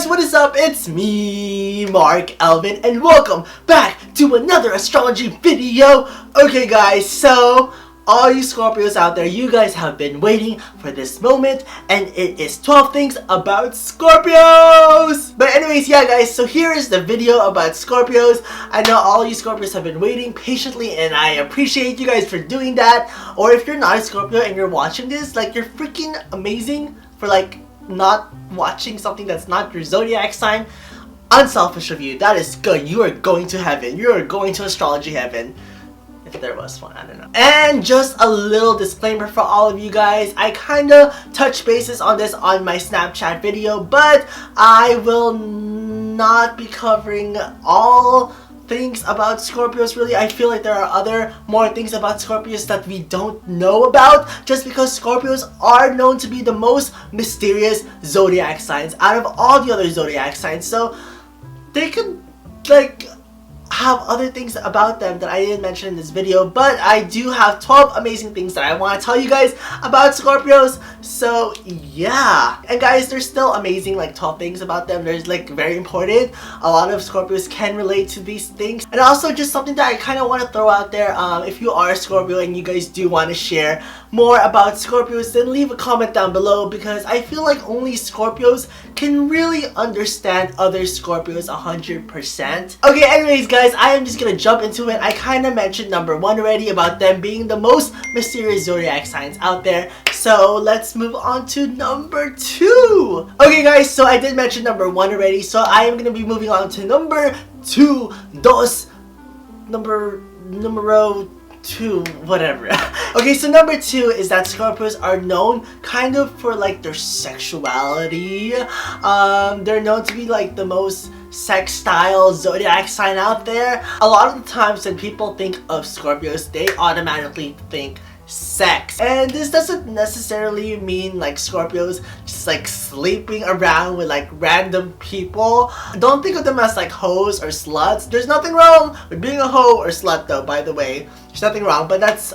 guys, what is up? It's me, Marc Elvin, and welcome back to another astrology video. Okay guys, so all you Scorpios out there, you guys have been waiting for this moment, and it is 12 things about Scorpios! But anyways, yeah guys, so here is the video about Scorpios. I know all you Scorpios have been waiting patiently, and I appreciate you guys for doing that. Or if you're not a Scorpio and you're watching this, like, you're freaking amazing for like not watching something that's not your zodiac sign. Unselfish of you. That is good. You are going to heaven. You are going to astrology heaven. If there was one, I don't know. And just a little disclaimer for all of you guys. I kinda touch bases on this on my Snapchat video, but I will not be covering all things about Scorpios really. I feel like there are more things about Scorpios that we don't know about, just because Scorpios are known to be the most mysterious zodiac signs out of all the other zodiac signs. So they could like have other things about them that I didn't mention in this video, but I do have 12 amazing things that I want to tell you guys about Scorpios. So yeah, and guys, there's still amazing like 12 things about them. There's like very important. A lot of Scorpios can relate to these things, and also just something that I kind of want to throw out there. If you are a Scorpio and you guys do want to share more about Scorpios, then leave a comment down below, because I feel like only Scorpios can really understand other Scorpios 100%. Okay, anyways guys, I am just gonna jump into it. I kind of mentioned number 1 already about them being the most mysterious zodiac signs out there. So let's move on to number 2. Okay guys, so I did mention number 1 already, so I am gonna be moving on to number 2, numero 2, whatever. Okay, so number 2 is that Scorpios are known kind of for like their sexuality. They're known to be like the most sex style zodiac sign out there. A lot of the times when people think of Scorpios, they automatically think sex, and this doesn't necessarily mean like Scorpios just like sleeping around with like random people. Don't think of them as like hoes or sluts. There's nothing wrong with being a hoe or slut though, by the way. There's nothing wrong, but that's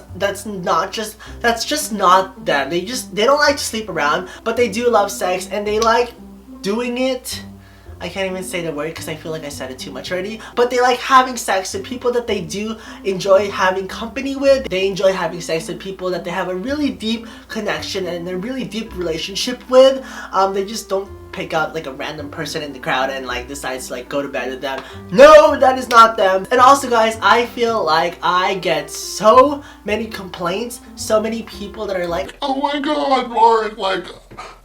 just not them. They don't like to sleep around, but they do love sex, and they like doing it. I can't even say the word because I feel like I said it too much already. But they like having sex with people that they do enjoy having company with. They enjoy having sex with people that they have a really deep connection and a really deep relationship with. They just don't pick out like a random person in the crowd and like decides to like go to bed with them. No, that is not them. And also guys, I feel like I get so many complaints, so many people that are like, oh my god, Marc, like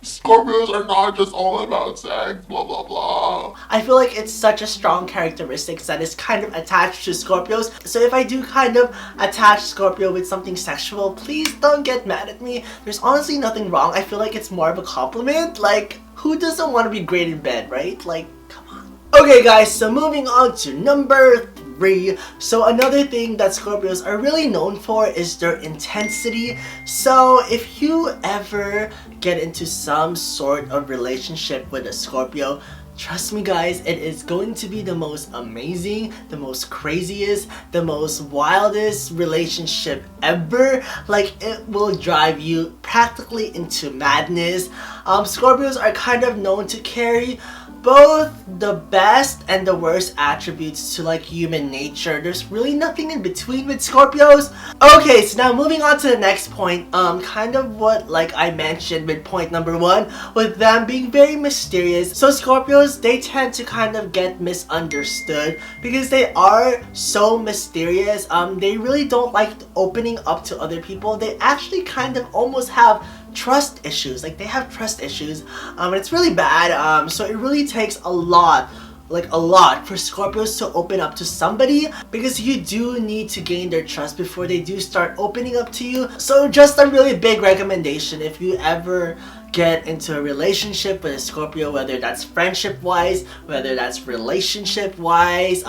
Scorpios are not just all about sex, blah blah blah. I feel like it's such a strong characteristic that is kind of attached to Scorpios. So if I do kind of attach Scorpio with something sexual, please don't get mad at me. There's honestly nothing wrong. I feel like it's more of a compliment. Like, who doesn't want to be great in bed, right? Like, come on. Okay guys, so moving on to number 3. So another thing that Scorpios are really known for is their intensity. So if you ever get into some sort of relationship with a Scorpio, trust me guys, it is going to be the most amazing, the most craziest, the most wildest relationship ever. Like, it will drive you practically into madness. Scorpios are kind of known to carry both the best and the worst attributes to like human nature. There's really nothing in between with Scorpios. Okay, so now moving on to the next point, kind of what like I mentioned with point number 1, with them being very mysterious. So Scorpios, they tend to kind of get misunderstood because they are so mysterious. They really don't like opening up to other people. They actually kind of almost have trust issues. Like, they have trust issues, and it's really bad. So it really takes a lot for Scorpios to open up to somebody, because you do need to gain their trust before they do start opening up to you. So just a really big recommendation, if you ever get into a relationship with a Scorpio, whether that's friendship wise, whether that's relationship wise,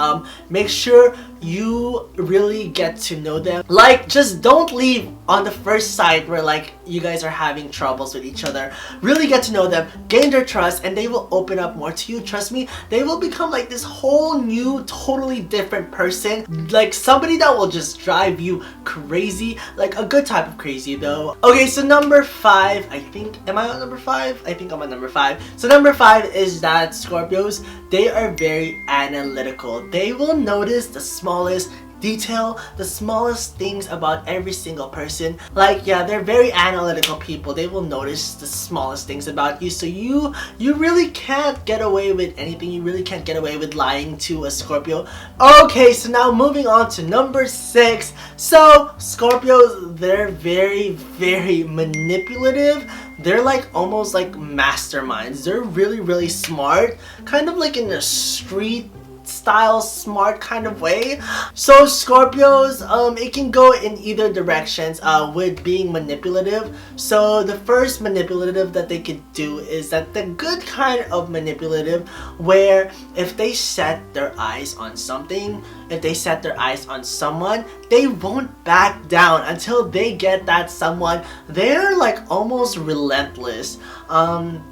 make sure you really get to know them. Like, just don't leave on the first sight where like you guys are having troubles with each other. Really get to know them, gain their trust, and they will open up more to you. Trust me, they will become like this whole new, totally different person. Like somebody that will just drive you crazy, like a good type of crazy though. Okay, so number 5, I think, am I on number 5? I think I'm on number 5. So number 5 is that Scorpios, they are very analytical. They will notice the smallest detail, the smallest things about every single person. Like, yeah, they're very analytical people. They will notice the smallest things about you. So you really can't get away with anything. You really can't get away with lying to a Scorpio. Okay, so now moving on to number 6. So Scorpios, they're very, very manipulative. They're like almost like masterminds. They're really, really smart, kind of like in a street style smart kind of way. So Scorpios, it can go in either directions with being manipulative. So the first manipulative that they could do is that the good kind of manipulative, where if they set their eyes on something, if they set their eyes on someone, they won't back down until they get that someone. They're like almost relentless, and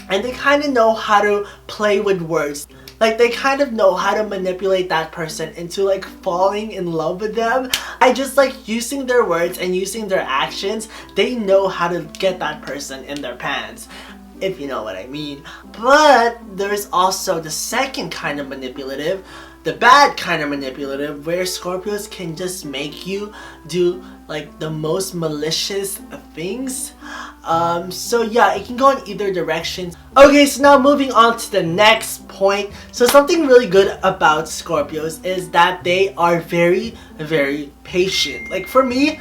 they kind of know how to play with words. Like, they kind of know how to manipulate that person into like falling in love with them. I just like using their words and using their actions. They know how to get that person in their pants, if you know what I mean. But there's also the second kind of manipulative, the bad kind of manipulative, where Scorpios can just make you do like the most malicious things. So yeah, it can go in either direction. Okay, so now moving on to the next point. So something really good about Scorpios is that they are very, very patient. Like for me,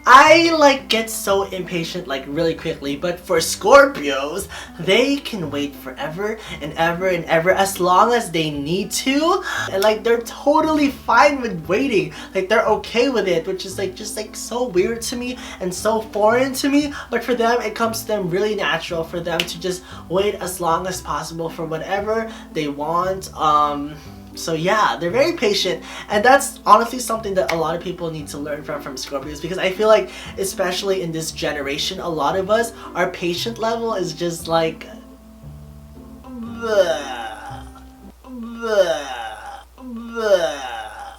I like get so impatient like really quickly, but for Scorpios, they can wait forever and ever and ever as long as they need to, and like they're totally fine with waiting. Like they're okay with it, which is like just like so weird to me and so foreign to me. But for them, it comes to them really natural for them to just wait as long as possible for whatever they want. So yeah, they're very patient, and that's honestly something that a lot of people need to learn from Scorpios, because I feel like, especially in this generation, a lot of us, our patient level is just like bleh, bleh, bleh.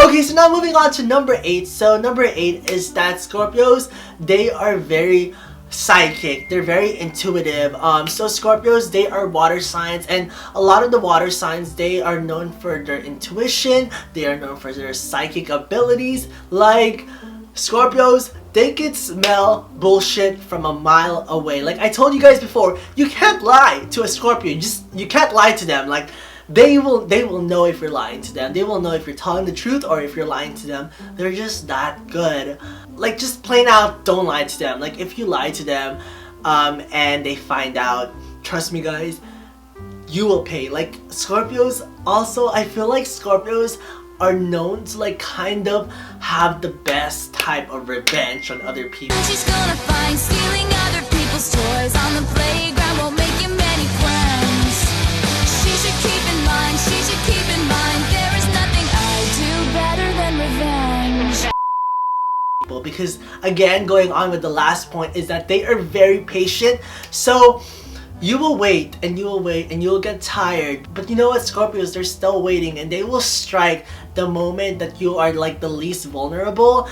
Okay, so now moving on to number 8. So number 8 is that Scorpios, they are very psychic. They're very intuitive. So Scorpios, they are water signs, and a lot of the water signs, they are known for their intuition. They are known for their psychic abilities. Like Scorpios, they can smell bullshit from a mile away. Like I told you guys before, you can't lie to a Scorpio. You can't lie to them. Like they will know if you're lying to them. They will know if you're telling the truth or if you're lying to them. They're just that good. Like, just plain out, don't lie to them. Like, if you lie to them and they find out, trust me guys, you will pay. Like, Scorpios also, I feel like Scorpios are known to like kind of have the best type of revenge on other people. She's gonna find stealing other people's toys on the playground won't make you many friends. She should keep in mind, there is nothing I do better than revenge. Because again, going on with the last point, is that they are very patient. So you will wait and you will wait and you will get tired, but you know what, Scorpios, they're still waiting, and they will strike the moment that you are like the least vulnerable,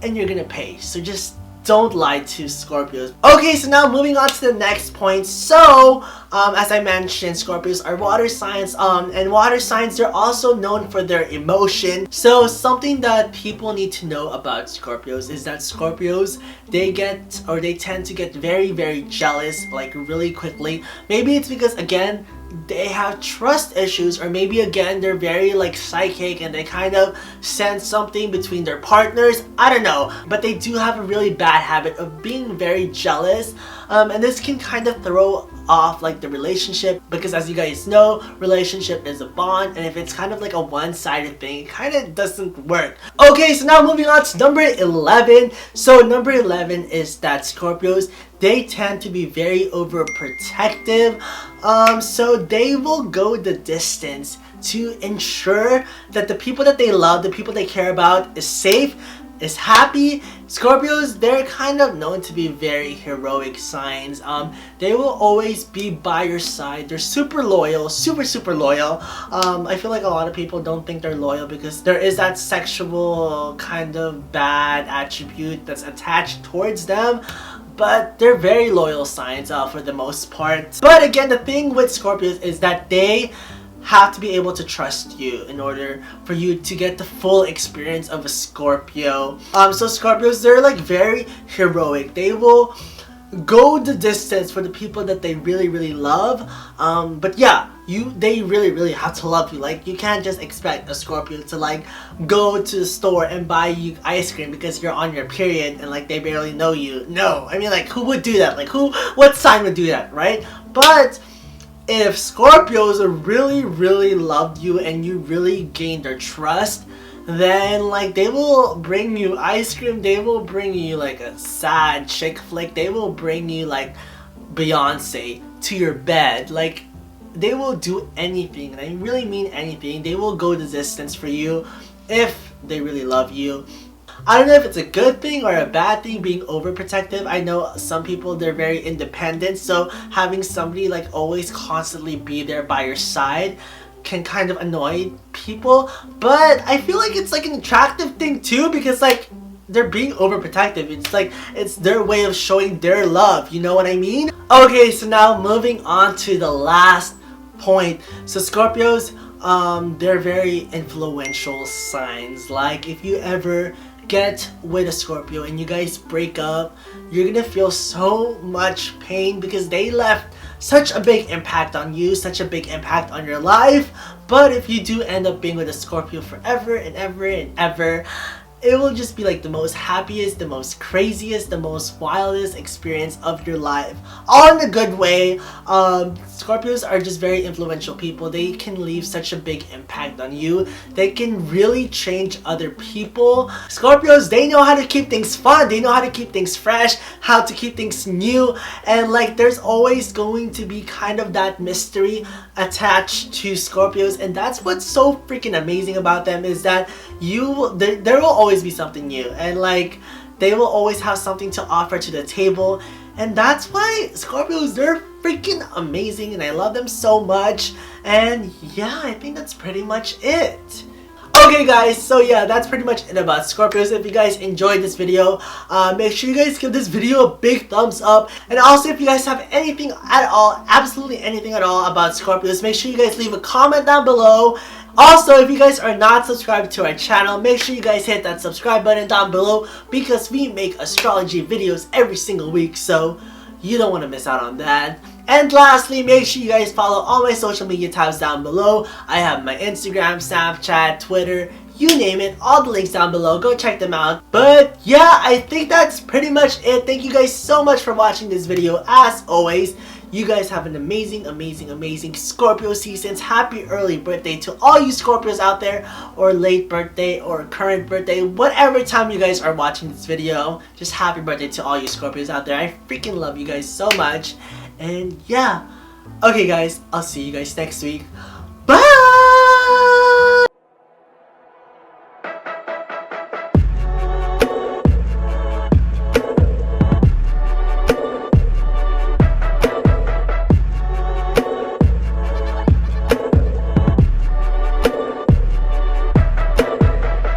and you're gonna pay. So just don't lie to Scorpios. Okay, so now moving on to the next point. So as I mentioned, Scorpios are water signs, and water signs, they're also known for their emotion. So something that people need to know about Scorpios is that Scorpios, they tend to get very, very jealous like really quickly. Maybe it's because, again, they have trust issues, or maybe again they're very like psychic and they kind of sense something between their partners. I don't know, but they do have a really bad habit of being very jealous, and this can kind of throw off like the relationship, because as you guys know, relationship is a bond, and if it's kind of like a one-sided thing, it kind of doesn't work. Okay, so now moving on to number 11. So number 11 is that Scorpios, they tend to be very overprotective. So they will go the distance to ensure that the people that they love, the people they care about, is safe, is happy. Scorpios, they're kind of known to be very heroic signs. They will always be by your side. They're super loyal, super loyal. I feel like a lot of people don't think they're loyal because there is that sexual kind of bad attribute that's attached towards them. but they're very loyal signs for the most part. But again, the thing with Scorpios is that they have to be able to trust you in order for you to get the full experience of a Scorpio. So Scorpios, they're like very heroic. They will go the distance for the people that they really love. But yeah, they really have to love you. Like, you can't just expect a Scorpio to like go to the store and buy you ice cream because you're on your period and like they barely know you. No, I mean, like, who would do that? Like, what sign would do that, right? But if Scorpios really loved you and you really gained their trust, then like they will bring you ice cream, they will bring you like a sad chick flick, they will bring you like Beyonce to your bed. Like, they will do anything, and I really mean anything. They will go the distance for you if they really love you. I don't know if it's a good thing or a bad thing being overprotective. I know some people, they're very independent, so having somebody like always constantly be there by your side can kind of annoy people. But I feel like it's like an attractive thing too, because like they're being overprotective. It's like, it's their way of showing their love, you know what I mean? Okay, so now moving on to the last point. So Scorpios, they're very influential signs. Like, if you ever get with a Scorpio and you guys break up, you're gonna feel so much pain because they left such a big impact on you, such a big impact on your life. But if you do end up being with a Scorpio forever and ever and ever, it will just be like the most happiest, the most craziest, the most wildest experience of your life. All in a good way. Scorpios are just very influential people. They can leave such a big impact on you. They can really change other people. Scorpios, they know how to keep things fun. They know how to keep things fresh, how to keep things new. And like, there's always going to be kind of that mystery attached to Scorpios. And that's what's so freaking amazing about them, is that there will always be something new, and like they will always have something to offer to the table. And that's why Scorpios, they're freaking amazing, and I love them so much. And yeah, I think that's pretty much it. Okay guys, so yeah, that's pretty much it about Scorpios. If you guys enjoyed this video, make sure you guys give this video a big thumbs up. And also, if you guys have anything at all, absolutely anything at all about Scorpios, make sure you guys leave a comment down below. Also, if you guys are not subscribed to our channel, make sure you guys hit that subscribe button down below, because we make astrology videos every single week, so you don't want to miss out on that. And lastly, make sure you guys follow all my social media tabs down below. I have my Instagram, Snapchat, Twitter, you name it, all the links down below. Go check them out. But yeah, I think that's pretty much it. Thank you guys so much for watching this video. As always, you guys have an amazing Scorpio seasons. Happy early birthday to all you Scorpios out there, or late birthday, or current birthday, whatever time you guys are watching this video. Just happy birthday to all you Scorpios out there. I freaking love you guys so much. And yeah, okay guys, I'll see you guys next week.